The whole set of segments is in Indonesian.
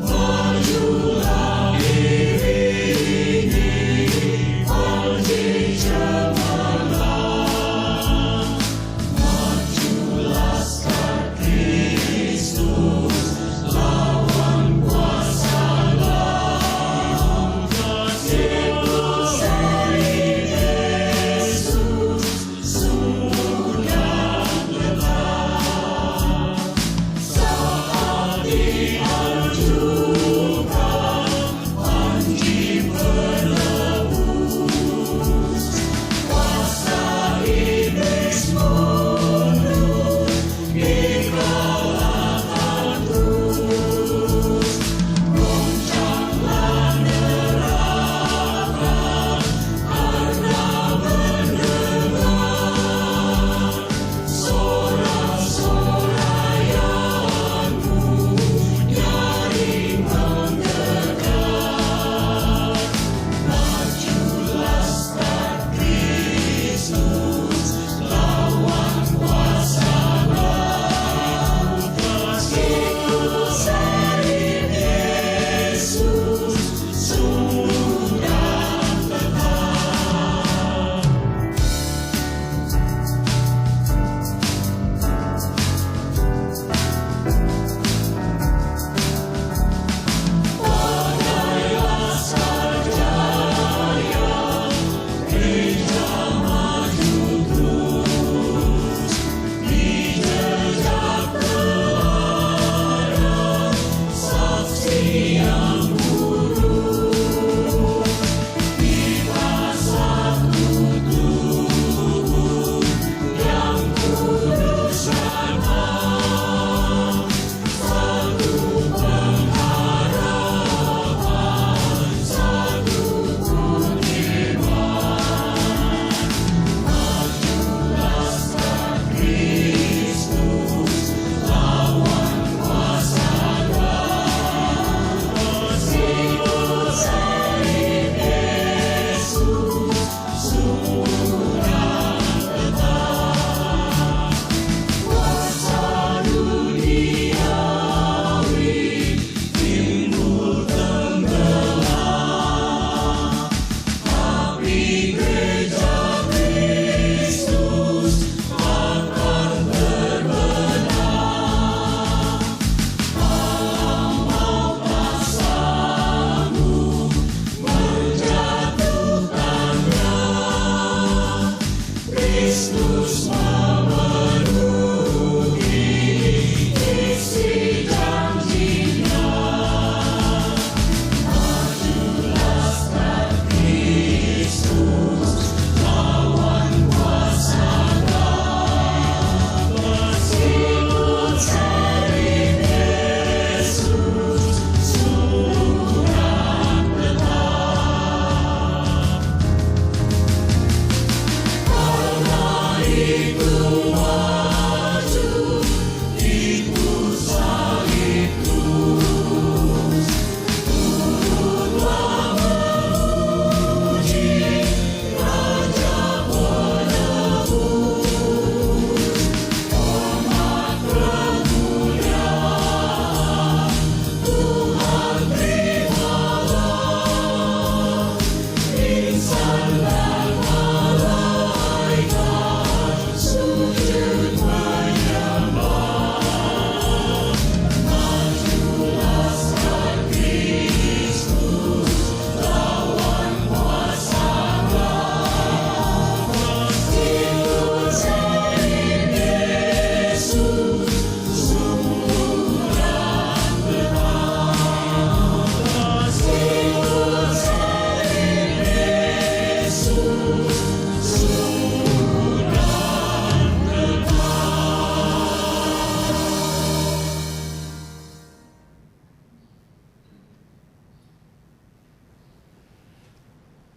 Majulah iringi pergi cemerlang.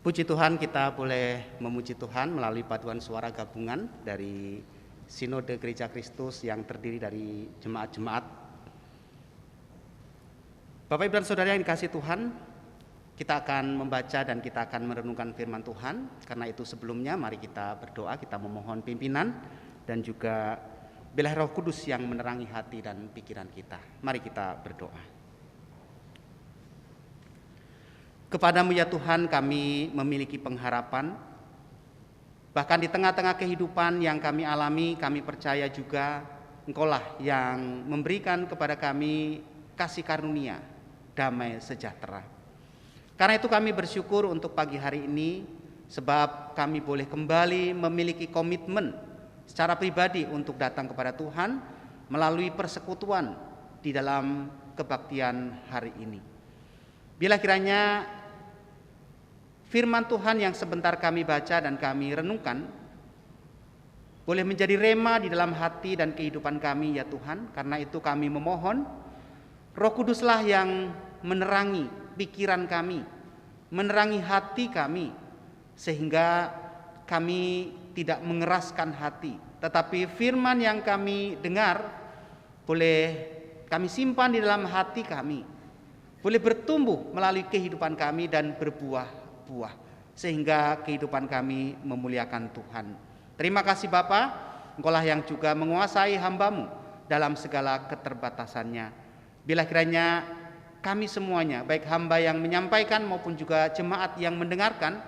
Puji Tuhan, kita boleh memuji Tuhan melalui paduan suara gabungan dari Sinode Gereja Kristus yang terdiri dari jemaat-jemaat. Bapak Ibu dan Saudara yang dikasihi Tuhan, kita akan membaca dan kita akan merenungkan firman Tuhan. Karena itu sebelumnya mari kita berdoa, kita memohon pimpinan dan juga bilah Roh Kudus yang menerangi hati dan pikiran kita. Mari kita berdoa. Kepadamu ya Tuhan kami memiliki pengharapan, bahkan di tengah-tengah kehidupan yang kami alami, kami percaya juga Engkaulah yang memberikan kepada kami kasih karunia, damai sejahtera. Karena itu kami bersyukur untuk pagi hari ini, sebab kami boleh kembali memiliki komitmen secara pribadi untuk datang kepada Tuhan melalui persekutuan di dalam kebaktian hari ini. Bila kiranya firman Tuhan yang sebentar kami baca dan kami renungkan boleh menjadi rema di dalam hati dan kehidupan kami ya Tuhan. Karena itu kami memohon Roh Kuduslah yang menerangi pikiran kami, menerangi hati kami, sehingga kami tidak mengeraskan hati, tetapi firman yang kami dengar boleh kami simpan di dalam hati kami, boleh bertumbuh melalui kehidupan kami dan berbuah, sehingga kehidupan kami memuliakan Tuhan. Terima kasih Bapa, Engkaulah yang juga menguasai hamba-Mu dalam segala keterbatasannya. Bila kiranya kami semuanya, baik hamba yang menyampaikan maupun juga jemaat yang mendengarkan,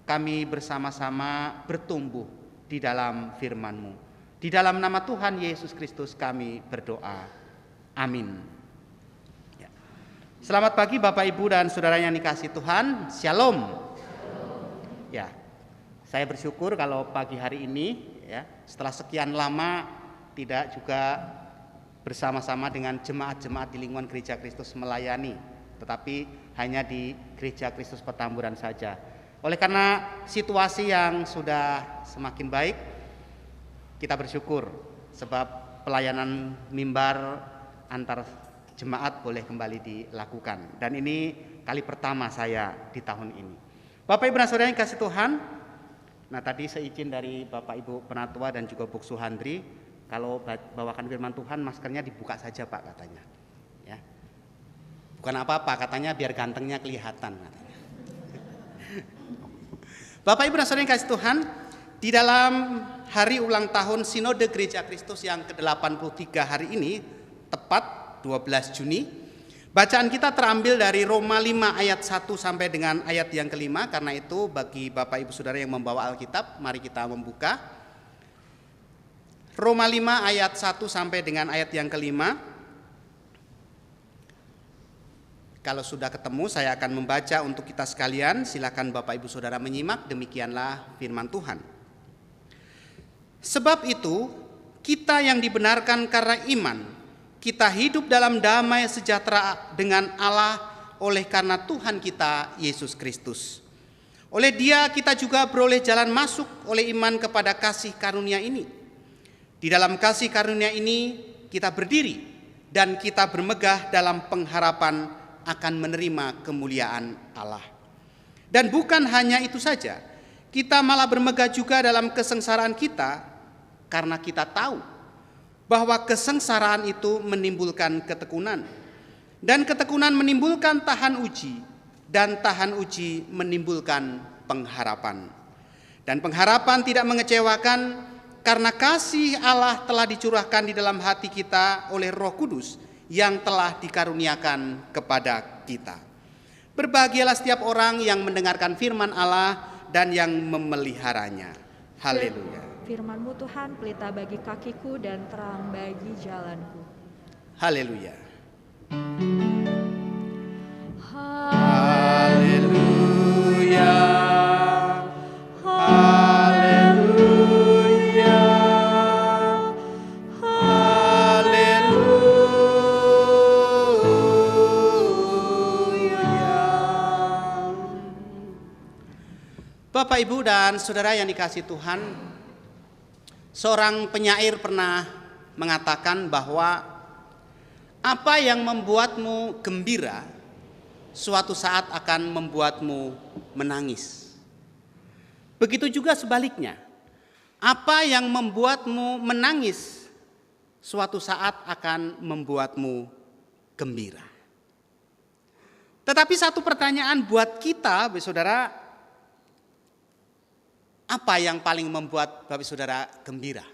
kami bersama-sama bertumbuh di dalam firman-Mu. Di dalam nama Tuhan Yesus Kristus kami berdoa. Amin. Selamat pagi Bapak Ibu dan Saudara yang dikasihi Tuhan. Shalom. Ya, saya bersyukur kalau pagi hari ini ya, setelah sekian lama tidak juga bersama-sama dengan jemaat-jemaat di lingkungan Gereja Kristus melayani, tetapi hanya di Gereja Kristus Petamburan saja. Oleh karena situasi yang sudah semakin baik, kita bersyukur sebab pelayanan mimbar antar jemaat boleh kembali dilakukan. Dan ini kali pertama saya di tahun ini. Bapak Ibu dan Saudara yang kasih Tuhan, nah tadi seizin dari Bapak Ibu Penatua dan juga Bu Suhandri, kalau bawakan firman Tuhan maskernya dibuka saja Pak katanya. Ya. Bukan apa-apa, katanya biar gantengnya kelihatan katanya. Bapak Ibu dan Saudara yang kasih Tuhan, di dalam hari ulang tahun Sinode Gereja Kristus yang ke-83 hari ini, tepat 12 Juni. Bacaan kita terambil dari Roma 5 ayat 1 sampai dengan ayat yang kelima. Karena itu bagi Bapak Ibu Saudara yang membawa Alkitab, mari kita membuka Roma 5 ayat 1 sampai dengan ayat yang kelima. Kalau sudah ketemu saya akan membaca untuk kita sekalian. Silakan Bapak Ibu Saudara menyimak. Demikianlah firman Tuhan. Sebab itu kita yang dibenarkan karena iman, kita hidup dalam damai sejahtera dengan Allah oleh karena Tuhan kita Yesus Kristus. Oleh Dia kita juga beroleh jalan masuk oleh iman kepada kasih karunia ini. Di dalam kasih karunia ini kita berdiri dan kita bermegah dalam pengharapan akan menerima kemuliaan Allah. Dan bukan hanya itu saja, kita malah bermegah juga dalam kesengsaraan kita karena kita tahu bahwa kesengsaraan itu menimbulkan ketekunan, dan ketekunan menimbulkan tahan uji, dan tahan uji menimbulkan pengharapan. Dan pengharapan tidak mengecewakan karena kasih Allah telah dicurahkan di dalam hati kita oleh Roh Kudus yang telah dikaruniakan kepada kita. Berbahagialah setiap orang yang mendengarkan firman Allah dan yang memeliharanya. Haleluya. Firman-Mu Tuhan, pelita bagi kakiku dan terang bagi jalanku. Haleluya. Haleluya. Haleluya. Haleluya. Bapak Ibu dan Saudara yang dikasihi Tuhan, seorang penyair pernah mengatakan bahwa apa yang membuatmu gembira suatu saat akan membuatmu menangis. Begitu juga sebaliknya, apa yang membuatmu menangis suatu saat akan membuatmu gembira. Tetapi satu pertanyaan buat kita, Bapak Saudara, apa yang paling membuat Bapak Saudara gembira?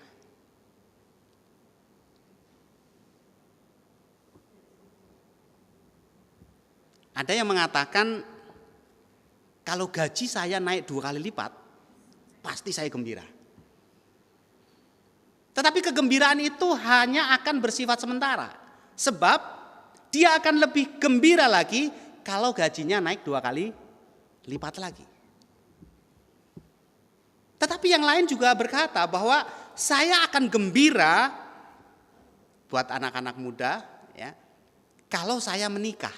Ada yang mengatakan kalau gaji saya naik 2 kali lipat, pasti saya gembira. Tetapi kegembiraan itu hanya akan bersifat sementara. Sebab dia akan lebih gembira lagi kalau gajinya naik 2 kali lipat lagi. Tetapi yang lain juga berkata bahwa saya akan gembira buat anak-anak muda ya, kalau saya menikah.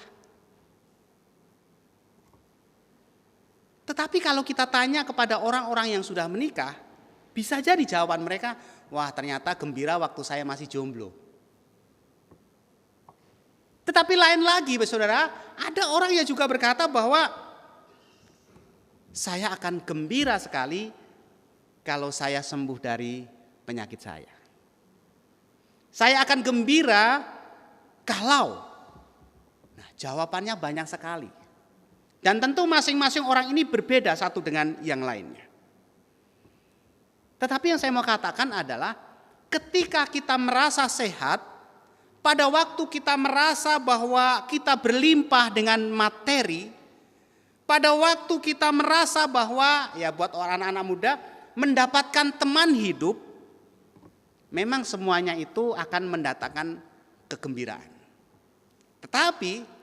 Tetapi kalau kita tanya kepada orang-orang yang sudah menikah, bisa jadi jawaban mereka, wah ternyata gembira waktu saya masih jomblo. Tetapi lain lagi, saudara, ada orang yang juga berkata bahwa saya akan gembira sekali kalau saya sembuh dari penyakit saya. Saya akan gembira kalau, nah jawabannya banyak sekali. Dan tentu masing-masing orang ini berbeda satu dengan yang lainnya. Tetapi yang saya mau katakan adalah ketika kita merasa sehat, pada waktu kita merasa bahwa kita berlimpah dengan materi, pada waktu kita merasa bahwa ya buat anak-anak muda mendapatkan teman hidup, memang semuanya itu akan mendatangkan kegembiraan. Tetapi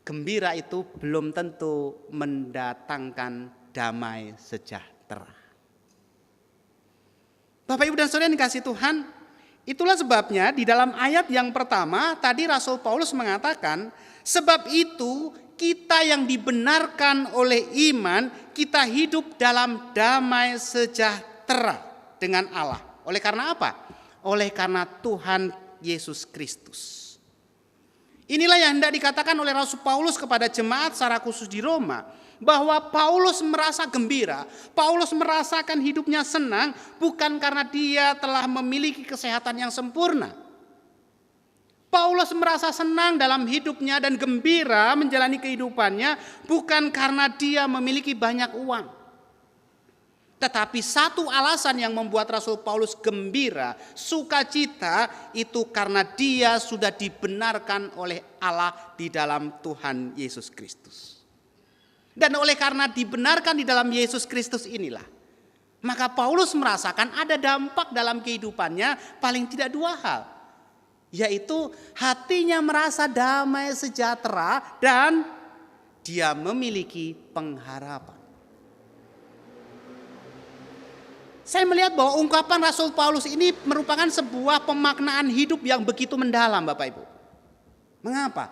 gembira itu belum tentu mendatangkan damai sejahtera. Bapak Ibu dan Saudara yang dikasihi Tuhan, itulah sebabnya di dalam ayat yang pertama tadi Rasul Paulus mengatakan, sebab itu kita yang dibenarkan oleh iman, kita hidup dalam damai sejahtera dengan Allah. Oleh karena apa? Oleh karena Tuhan Yesus Kristus. Inilah yang hendak dikatakan oleh Rasul Paulus kepada jemaat secara khusus di Roma. Bahwa Paulus merasa gembira, Paulus merasakan hidupnya senang bukan karena dia telah memiliki kesehatan yang sempurna. Paulus merasa senang dalam hidupnya dan gembira menjalani kehidupannya bukan karena dia memiliki banyak uang. Tetapi satu alasan yang membuat Rasul Paulus gembira, sukacita, itu karena dia sudah dibenarkan oleh Allah di dalam Tuhan Yesus Kristus. Dan oleh karena dibenarkan di dalam Yesus Kristus inilah, maka Paulus merasakan ada dampak dalam kehidupannya paling tidak 2 hal. Yaitu hatinya merasa damai sejahtera dan dia memiliki pengharapan. Saya melihat bahwa ungkapan Rasul Paulus ini merupakan sebuah pemaknaan hidup yang begitu mendalam, Bapak Ibu. Mengapa?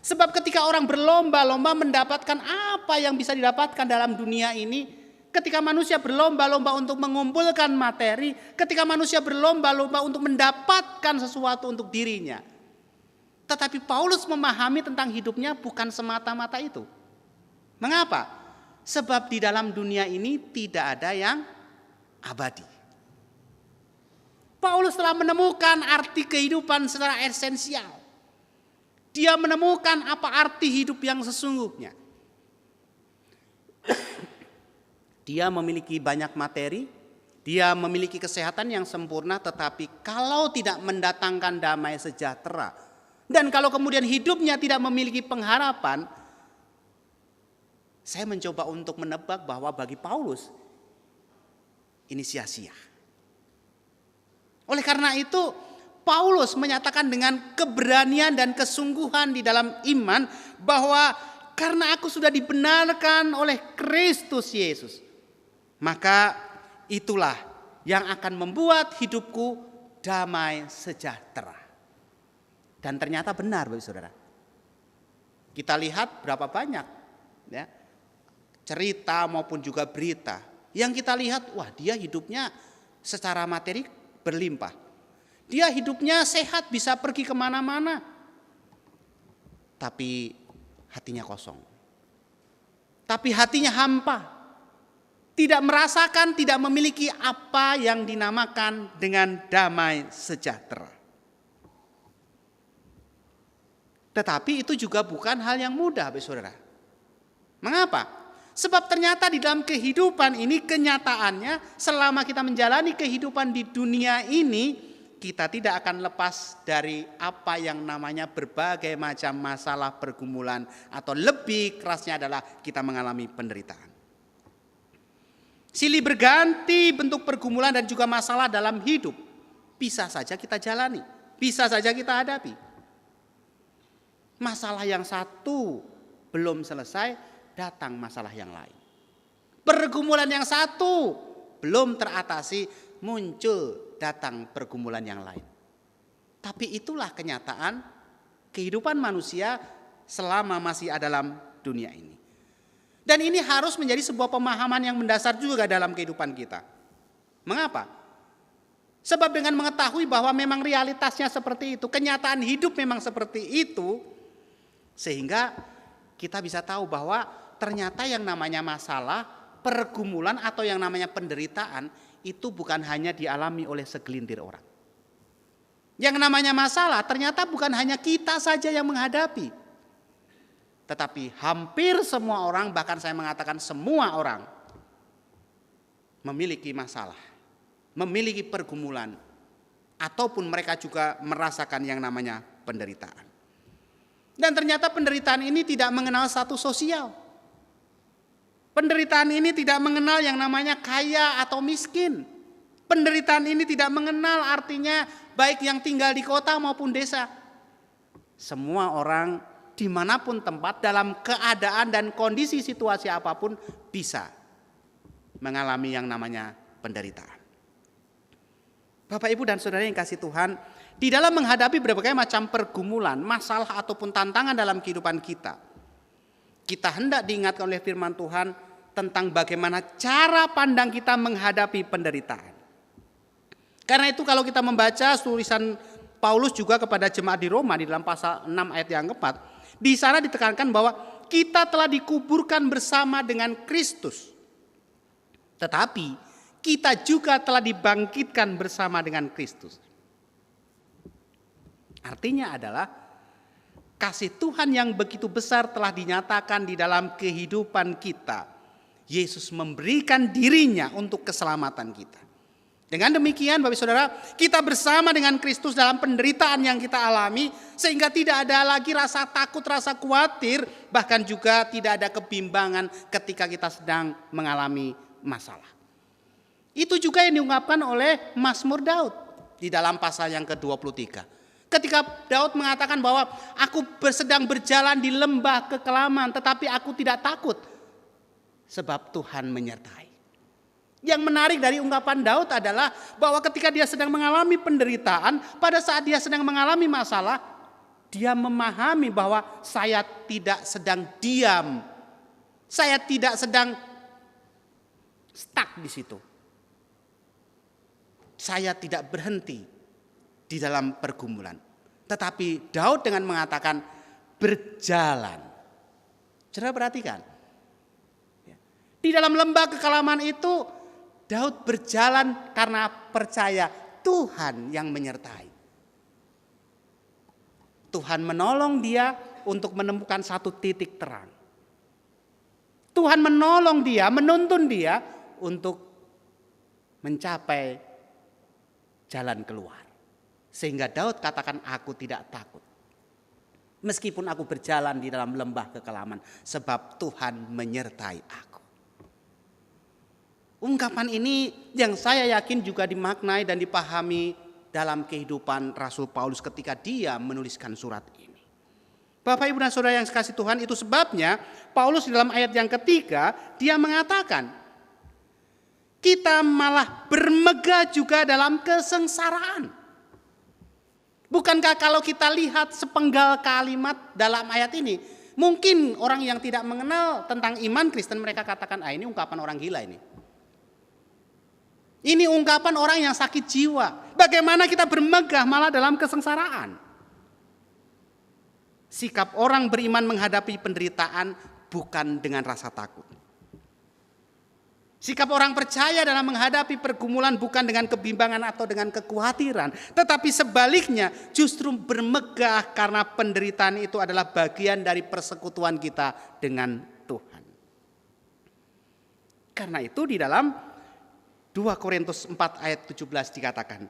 Sebab ketika orang berlomba-lomba mendapatkan apa yang bisa didapatkan dalam dunia ini, ketika manusia berlomba-lomba untuk mengumpulkan materi, ketika manusia berlomba-lomba untuk mendapatkan sesuatu untuk dirinya. Tetapi Paulus memahami tentang hidupnya bukan semata-mata itu. Mengapa? Sebab di dalam dunia ini tidak ada yang abadi. Paulus telah menemukan arti kehidupan secara esensial. Dia menemukan apa arti hidup yang sesungguhnya. Dia memiliki banyak materi, dia memiliki kesehatan yang sempurna, tetapi kalau tidak mendatangkan damai sejahtera, dan kalau kemudian hidupnya tidak memiliki pengharapan, saya mencoba untuk menebak bahwa bagi Paulus ini sia-sia. Oleh karena itu Paulus menyatakan dengan keberanian dan kesungguhan di dalam iman bahwa karena aku sudah dibenarkan oleh Kristus Yesus, maka itulah yang akan membuat hidupku damai sejahtera. Dan ternyata benar, Bapak Saudara. Kita lihat berapa banyak ya, cerita maupun juga berita yang kita lihat, wah dia hidupnya secara materi berlimpah. Dia hidupnya sehat, bisa pergi kemana-mana. Tapi hatinya kosong. Tapi hatinya hampa. Tidak merasakan, tidak memiliki apa yang dinamakan dengan damai sejahtera. Tetapi itu juga bukan hal yang mudah, saudara. Mengapa? Sebab ternyata di dalam kehidupan ini, kenyataannya selama kita menjalani kehidupan di dunia ini, kita tidak akan lepas dari apa yang namanya berbagai macam masalah pergumulan, atau lebih kerasnya adalah kita mengalami penderitaan. Silih berganti bentuk pergumulan dan juga masalah dalam hidup bisa saja kita jalani, bisa saja kita hadapi. Masalah yang satu belum selesai, datang masalah yang lain. Pergumulan yang satu belum teratasi, muncul datang pergumulan yang lain. Tapi itulah kenyataan kehidupan manusia selama masih ada dalam dunia ini. Dan ini harus menjadi sebuah pemahaman yang mendasar juga dalam kehidupan kita. Mengapa? Sebab dengan mengetahui bahwa memang realitasnya seperti itu, kenyataan hidup memang seperti itu, sehingga kita bisa tahu bahwa ternyata yang namanya masalah, pergumulan atau yang namanya penderitaan itu bukan hanya dialami oleh segelintir orang. Yang namanya masalah ternyata bukan hanya kita saja yang menghadapi. Tetapi hampir semua orang, bahkan saya mengatakan semua orang memiliki masalah, memiliki pergumulan, ataupun mereka juga merasakan yang namanya penderitaan. Dan ternyata penderitaan ini tidak mengenal status sosial. Penderitaan ini tidak mengenal yang namanya kaya atau miskin. Penderitaan ini tidak mengenal artinya baik yang tinggal di kota maupun desa. Semua orang dimanapun tempat, dalam keadaan dan kondisi situasi apapun bisa mengalami yang namanya penderitaan. Bapak, Ibu dan Saudara yang kasih Tuhan, di dalam menghadapi berbagai macam pergumulan, masalah ataupun tantangan dalam kehidupan kita, kita hendak diingatkan oleh firman Tuhan tentang bagaimana cara pandang kita menghadapi penderitaan. Karena itu kalau kita membaca tulisan Paulus juga kepada jemaat di Roma di dalam pasal 6 ayat yang keempat, di sana ditekankan bahwa kita telah dikuburkan bersama dengan Kristus. Tetapi kita juga telah dibangkitkan bersama dengan Kristus. Artinya adalah kasih Tuhan yang begitu besar telah dinyatakan di dalam kehidupan kita. Yesus memberikan dirinya untuk keselamatan kita. Dengan demikian Bapak Saudara, kita bersama dengan Kristus dalam penderitaan yang kita alami, sehingga tidak ada lagi rasa takut, rasa khawatir, bahkan juga tidak ada kebimbangan ketika kita sedang mengalami masalah. Itu juga yang diungkapkan oleh Mazmur Daud di dalam pasal yang ke-23. Ketika Daud mengatakan bahwa aku sedang berjalan di lembah kekelaman, tetapi aku tidak takut, sebab Tuhan menyertai. Yang menarik dari ungkapan Daud adalah bahwa ketika dia sedang mengalami penderitaan, pada saat dia sedang mengalami masalah, dia memahami bahwa saya tidak sedang diam. Saya tidak sedang stuck di situ. Saya tidak berhenti di dalam pergumulan. Tetapi Daud dengan mengatakan berjalan. Saudara perhatikan. Di dalam lembah kekelaman itu Daud berjalan karena percaya Tuhan yang menyertai. Tuhan menolong dia untuk menemukan satu titik terang. Tuhan menolong dia, menuntun dia untuk mencapai jalan keluar. Sehingga Daud katakan, aku tidak takut. Meskipun aku berjalan di dalam lembah kekelaman, sebab Tuhan menyertai aku. Ungkapan ini yang saya yakin juga dimaknai dan dipahami dalam kehidupan Rasul Paulus ketika dia menuliskan surat ini. Bapak, Ibu dan Saudara yang kasih Tuhan, itu sebabnya Paulus di dalam ayat yang ketiga dia mengatakan, kita malah bermegah juga dalam kesengsaraan. Bukankah kalau kita lihat sepenggal kalimat dalam ayat ini, mungkin orang yang tidak mengenal tentang iman Kristen mereka katakan, ini ungkapan orang gila ini. Ini ungkapan orang yang sakit jiwa. Bagaimana kita bermegah malah dalam kesengsaraan. Sikap orang beriman menghadapi penderitaan bukan dengan rasa takut. Sikap orang percaya dalam menghadapi pergumulan bukan dengan kebimbangan atau dengan kekhawatiran, tetapi sebaliknya justru bermegah karena penderitaan itu adalah bagian dari persekutuan kita dengan Tuhan. Karena itu di dalam 2 Korintus 4 ayat 17 dikatakan,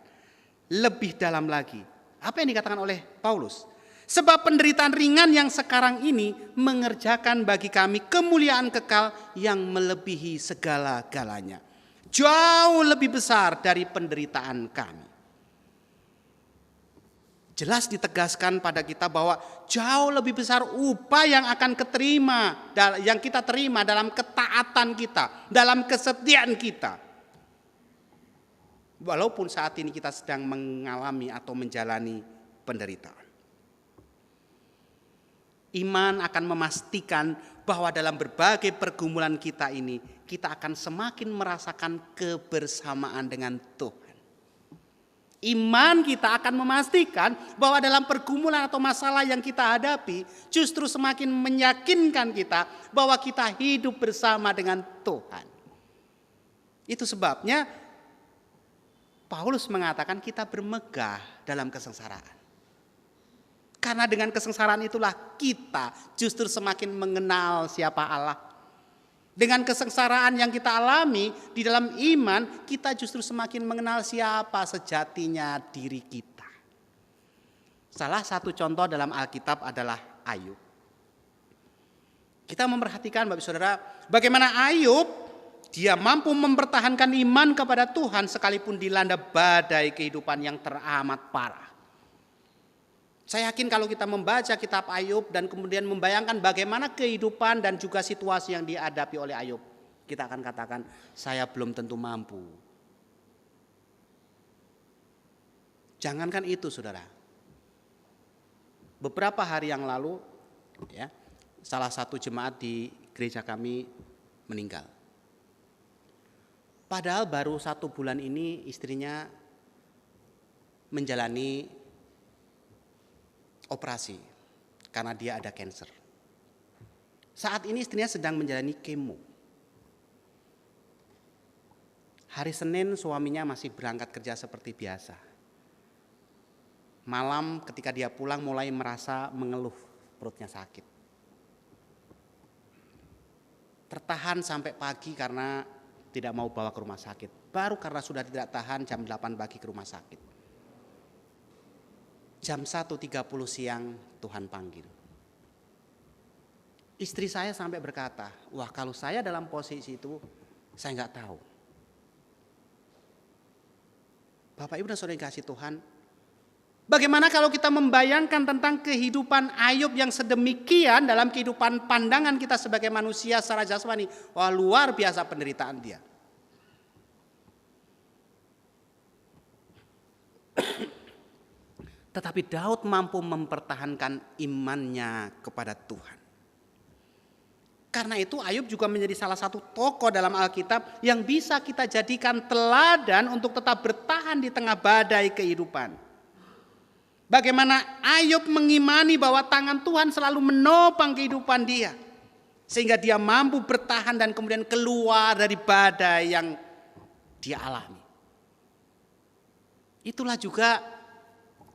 lebih dalam lagi. Apa yang dikatakan oleh Paulus? Sebab penderitaan ringan yang sekarang ini mengerjakan bagi kami kemuliaan kekal yang melebihi segala-galanya. Jauh lebih besar dari penderitaan kami. Jelas ditegaskan pada kita bahwa jauh lebih besar upah yang akan kita terima dalam ketaatan kita, dalam kesetiaan kita. Walaupun saat ini kita sedang mengalami atau menjalani penderitaan. Iman akan memastikan bahwa dalam berbagai pergumulan kita ini, kita akan semakin merasakan kebersamaan dengan Tuhan. Iman kita akan memastikan bahwa dalam pergumulan atau masalah yang kita hadapi, justru semakin meyakinkan kita bahwa kita hidup bersama dengan Tuhan. Itu sebabnya Paulus mengatakan kita bermegah dalam kesengsaraan. Karena dengan kesengsaraan itulah kita justru semakin mengenal siapa Allah. Dengan kesengsaraan yang kita alami di dalam iman, kita justru semakin mengenal siapa sejatinya diri kita. Salah satu contoh dalam Alkitab adalah Ayub. Kita memperhatikan Bapak Saudara, bagaimana Ayub dia mampu mempertahankan iman kepada Tuhan sekalipun dilanda badai kehidupan yang teramat parah. Saya yakin kalau kita membaca kitab Ayub dan kemudian membayangkan bagaimana kehidupan dan juga situasi yang dihadapi oleh Ayub, kita akan katakan, saya belum tentu mampu. Jangankan itu saudara. Beberapa hari yang lalu, salah satu jemaat di gereja kami meninggal. Padahal baru 1 bulan ini istrinya menjalani operasi karena dia ada kanker. Saat ini istrinya sedang menjalani kemo. Hari Senin suaminya masih berangkat kerja seperti biasa. Malam ketika dia pulang mulai merasa mengeluh, perutnya sakit. Tertahan sampai pagi karena tidak mau bawa ke rumah sakit. Baru karena sudah tidak tahan jam 8 pagi ke rumah sakit. Jam 1.30 siang Tuhan panggil. Istri saya sampai berkata, wah kalau saya dalam posisi itu saya nggak tahu. Bapak Ibu dan Saudara yang kasih Tuhan, bagaimana kalau kita membayangkan tentang kehidupan Ayub yang sedemikian dalam kehidupan pandangan kita sebagai manusia secara jasmani. Wah luar biasa penderitaan dia. Tetapi Daud mampu mempertahankan imannya kepada Tuhan. Karena itu Ayub juga menjadi salah satu tokoh dalam Alkitab yang bisa kita jadikan teladan untuk tetap bertahan di tengah badai kehidupan. Bagaimana Ayub mengimani bahwa tangan Tuhan selalu menopang kehidupan dia. Sehingga dia mampu bertahan dan kemudian keluar dari badai yang dia alami. Itulah juga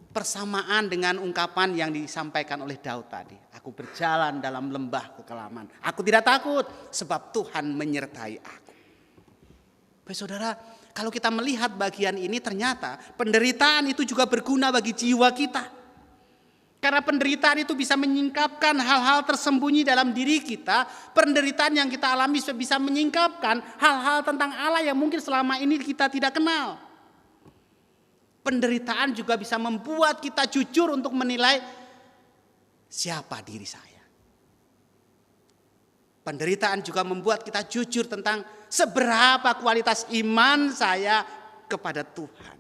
persamaan dengan ungkapan yang disampaikan oleh Daud tadi. Aku berjalan dalam lembah kekelaman. Aku tidak takut sebab Tuhan menyertai aku. Bapak Saudara, kalau kita melihat bagian ini ternyata penderitaan itu juga berguna bagi jiwa kita. Karena penderitaan itu bisa menyingkapkan hal-hal tersembunyi dalam diri kita. Penderitaan yang kita alami bisa menyingkapkan hal-hal tentang Allah yang mungkin selama ini kita tidak kenal. Penderitaan juga bisa membuat kita jujur untuk menilai siapa diri saya. Penderitaan juga membuat kita jujur tentang seberapa kualitas iman saya kepada Tuhan.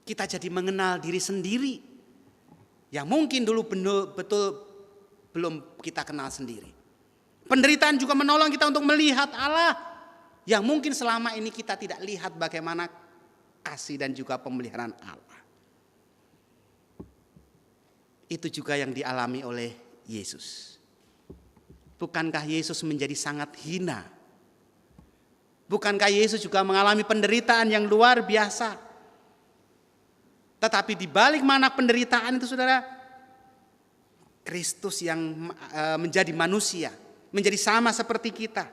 Kita jadi mengenal diri sendiri yang mungkin dulu betul belum kita kenal sendiri. Penderitaan juga menolong kita untuk melihat Allah yang mungkin selama ini kita tidak lihat bagaimana kasih dan juga pemeliharaan Allah. Itu juga yang dialami oleh Yesus. Bukankah Yesus menjadi sangat hina? Bukankah Yesus juga mengalami penderitaan yang luar biasa? Tetapi di balik mana penderitaan itu, saudara, Kristus yang menjadi manusia, menjadi sama seperti kita,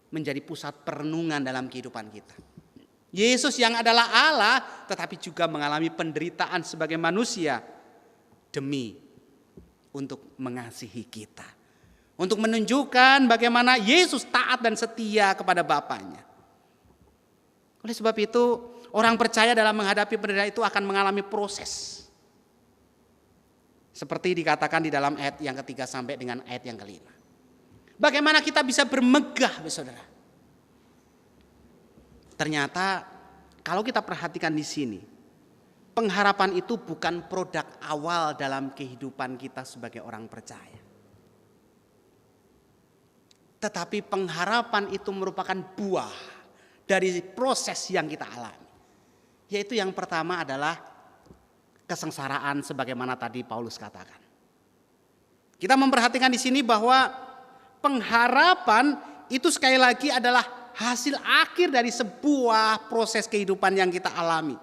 menjadi pusat perenungan dalam kehidupan kita. Yesus yang adalah Allah tetapi juga mengalami penderitaan sebagai manusia demi untuk mengasihi kita. Untuk menunjukkan bagaimana Yesus taat dan setia kepada Bapaknya. Oleh sebab itu, orang percaya dalam menghadapi penderitaan itu akan mengalami proses. Seperti dikatakan di dalam ayat yang ketiga sampai dengan ayat yang kelima. Bagaimana kita bisa bermegah, saudara? Ternyata kalau kita perhatikan di sini, pengharapan itu bukan produk awal dalam kehidupan kita sebagai orang percaya. Tetapi pengharapan itu merupakan buah dari proses yang kita alami. Yaitu yang pertama adalah kesengsaraan sebagaimana tadi Paulus katakan. Kita memperhatikan di sini bahwa pengharapan itu sekali lagi adalah hasil akhir dari sebuah proses kehidupan yang kita alami.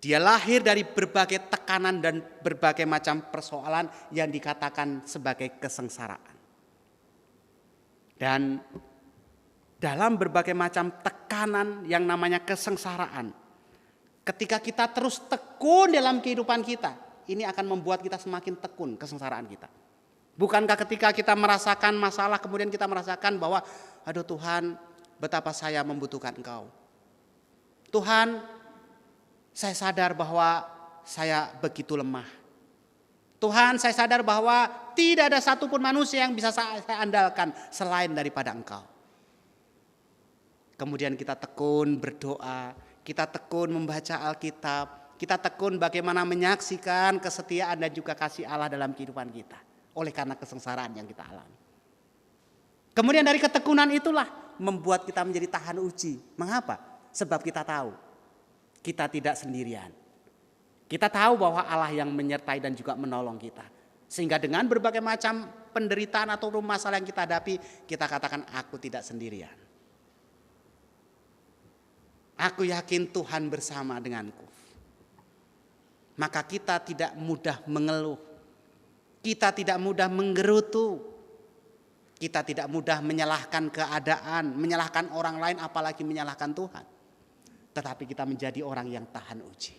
Dia lahir dari berbagai tekanan dan berbagai macam persoalan yang dikatakan sebagai kesengsaraan. Dan dalam berbagai macam tekanan yang namanya kesengsaraan, ketika kita terus tekun dalam kehidupan kita, ini akan membuat kita semakin tekun kesengsaraan kita. Bukankah ketika kita merasakan masalah kemudian kita merasakan bahwa aduh Tuhan, betapa saya membutuhkan Engkau. Tuhan, saya sadar bahwa saya begitu lemah. Tuhan, saya sadar bahwa tidak ada satupun manusia yang bisa saya andalkan selain daripada Engkau. Kemudian kita tekun berdoa, kita tekun membaca Alkitab, kita tekun bagaimana menyaksikan kesetiaan dan juga kasih Allah dalam kehidupan kita. Oleh karena kesengsaraan yang kita alami. Kemudian dari ketekunan itulah membuat kita menjadi tahan uji. Mengapa? Sebab kita tahu kita tidak sendirian. Kita tahu bahwa Allah yang menyertai dan juga menolong kita. Sehingga dengan berbagai macam penderitaan atau masalah yang kita hadapi, kita katakan aku tidak sendirian. Aku yakin Tuhan bersama denganku. Maka kita tidak mudah mengeluh. Kita tidak mudah menggerutu. Kita tidak mudah menyalahkan keadaan, menyalahkan orang lain apalagi menyalahkan Tuhan. Tetapi kita menjadi orang yang tahan uji.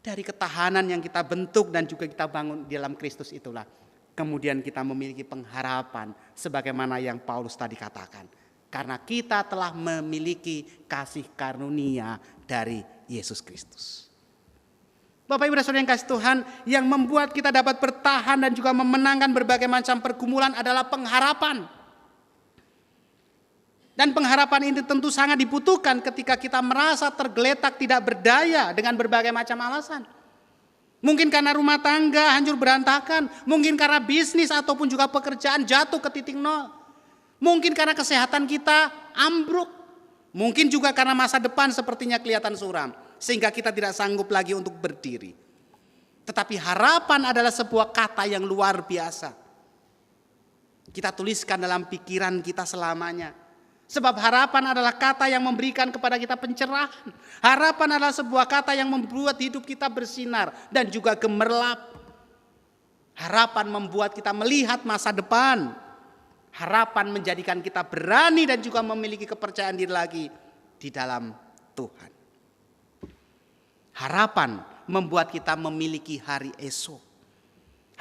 Dari ketahanan yang kita bentuk dan juga kita bangun di dalam Kristus itulah. Kemudian kita memiliki pengharapan sebagaimana yang Paulus tadi katakan. Karena kita telah memiliki kasih karunia dari Yesus Kristus. Bapak Ibu dan Saudara yang kasih Tuhan, yang membuat kita dapat bertahan dan juga memenangkan berbagai macam pergumulan adalah pengharapan. Dan pengharapan ini tentu sangat dibutuhkan ketika kita merasa tergeletak tidak berdaya dengan berbagai macam alasan. Mungkin karena rumah tangga hancur berantakan, mungkin karena bisnis ataupun juga pekerjaan jatuh ke titik nol. Mungkin karena kesehatan kita ambruk, mungkin juga karena masa depan sepertinya kelihatan suram. Sehingga kita tidak sanggup lagi untuk berdiri. Tetapi harapan adalah sebuah kata yang luar biasa. Kita tuliskan dalam pikiran kita selamanya. Sebab harapan adalah kata yang memberikan kepada kita pencerahan. Harapan adalah sebuah kata yang membuat hidup kita bersinar dan juga gemerlap. Harapan membuat kita melihat masa depan. Harapan menjadikan kita berani dan juga memiliki kepercayaan diri lagi di dalam Tuhan. Harapan membuat kita memiliki hari esok.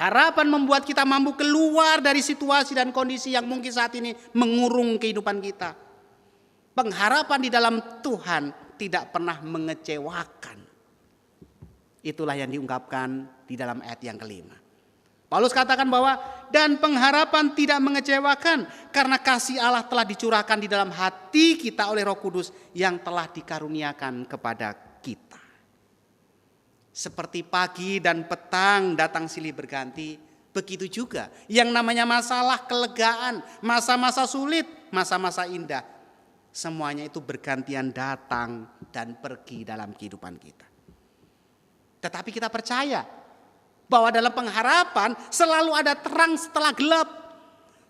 Harapan membuat kita mampu keluar dari situasi dan kondisi yang mungkin saat ini mengurung kehidupan kita. Pengharapan di dalam Tuhan tidak pernah mengecewakan. Itulah yang diungkapkan di dalam ayat yang kelima. Paulus katakan bahwa dan pengharapan tidak mengecewakan karena kasih Allah telah dicurahkan di dalam hati kita oleh Roh Kudus yang telah dikaruniakan kepada kita. Seperti pagi dan petang datang silih berganti, begitu juga yang namanya masalah, kelegaan, masa-masa sulit, masa-masa indah. Semuanya itu bergantian datang dan pergi dalam kehidupan kita. Tetapi kita percaya bahwa dalam pengharapan selalu ada terang setelah gelap.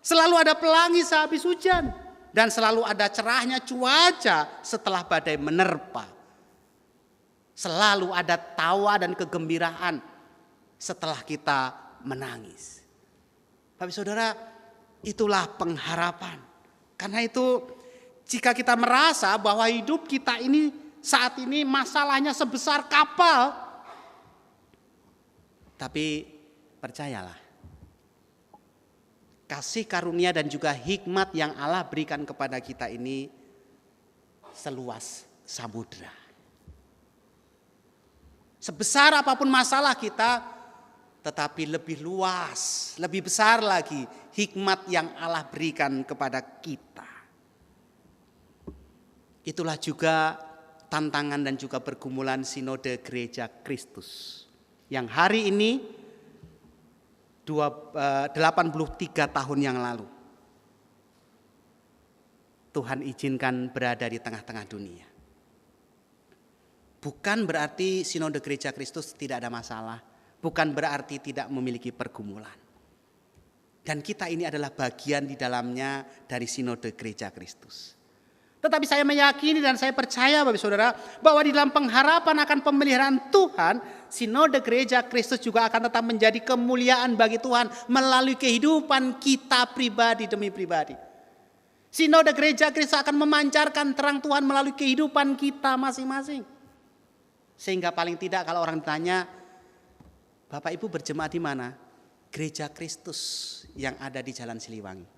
Selalu ada pelangi sehabis hujan. Dan selalu ada cerahnya cuaca setelah badai menerpa. Selalu ada tawa dan kegembiraan setelah kita menangis. Bapak Saudara, itulah pengharapan. Karena itu jika kita merasa bahwa hidup kita ini saat ini masalahnya sebesar kapal. Tapi percayalah, kasih karunia dan juga hikmat yang Allah berikan kepada kita ini seluas samudra. Sebesar apapun masalah kita, tetapi lebih luas, lebih besar lagi hikmat yang Allah berikan kepada kita. Itulah juga tantangan dan juga pergumulan Sinode Gereja Kristus. Yang hari ini 83 tahun yang lalu Tuhan izinkan berada di tengah-tengah dunia. Bukan berarti Sinode Gereja Kristus tidak ada masalah. Bukan berarti tidak memiliki pergumulan. Dan kita ini adalah bagian di dalamnya dari Sinode Gereja Kristus. Tetapi saya meyakini dan saya percaya Bapak Saudara bahwa di dalam pengharapan akan pemeliharaan Tuhan, Sinode Gereja Kristus juga akan tetap menjadi kemuliaan bagi Tuhan melalui kehidupan kita pribadi demi pribadi. Sinode Gereja Kristus akan memancarkan terang Tuhan melalui kehidupan kita masing-masing. Sehingga paling tidak kalau orang ditanya, Bapak Ibu berjemaat di mana? Gereja Kristus yang ada di Jalan Siliwangi.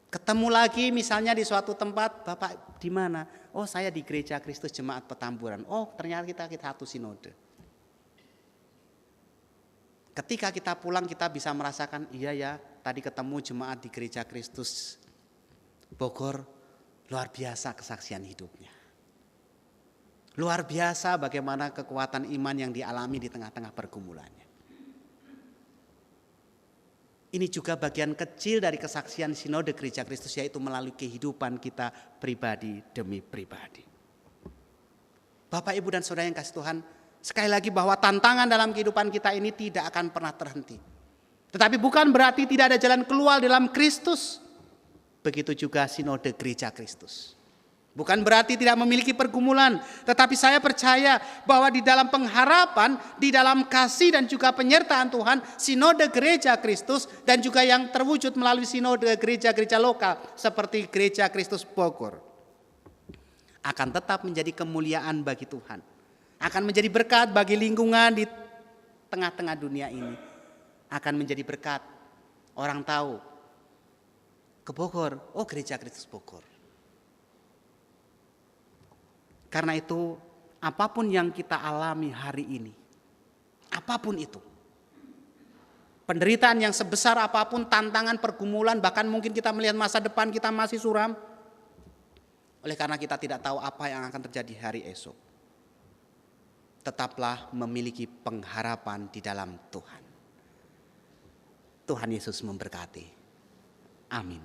Ketemu lagi misalnya di suatu tempat, Bapak di mana? Oh, saya di Gereja Kristus Jemaat Petamburan. Oh, ternyata kita satu sinode. Ketika kita pulang kita bisa merasakan, iya ya, tadi ketemu jemaat di Gereja Kristus Bogor, luar biasa kesaksian hidupnya. Luar biasa bagaimana kekuatan iman yang dialami di tengah-tengah pergumulannya. Ini juga bagian kecil dari kesaksian Sinode Gereja Kristus, yaitu melalui kehidupan kita pribadi demi pribadi. Bapak, Ibu, dan Saudara yang kasih Tuhan, sekali lagi bahwa tantangan dalam kehidupan kita ini tidak akan pernah terhenti. Tetapi bukan berarti tidak ada jalan keluar dalam Kristus. Begitu juga Sinode Gereja Kristus. Bukan berarti tidak memiliki pergumulan, tetapi saya percaya bahwa di dalam pengharapan, di dalam kasih dan juga penyertaan Tuhan, Sinode Gereja Kristus dan juga yang terwujud melalui Sinode gereja-gereja lokal seperti Gereja Kristus Bogor akan tetap menjadi kemuliaan bagi Tuhan. Akan menjadi berkat bagi lingkungan di tengah-tengah dunia ini. Akan menjadi berkat, orang tahu ke Bogor, oh Gereja Kristus Bogor. Karena itu apapun yang kita alami hari ini, apapun itu, penderitaan yang sebesar apapun, tantangan, pergumulan, bahkan mungkin kita melihat masa depan kita masih suram, oleh karena kita tidak tahu apa yang akan terjadi hari esok. Tetaplah memiliki pengharapan di dalam Tuhan. Tuhan Yesus memberkati. Amin.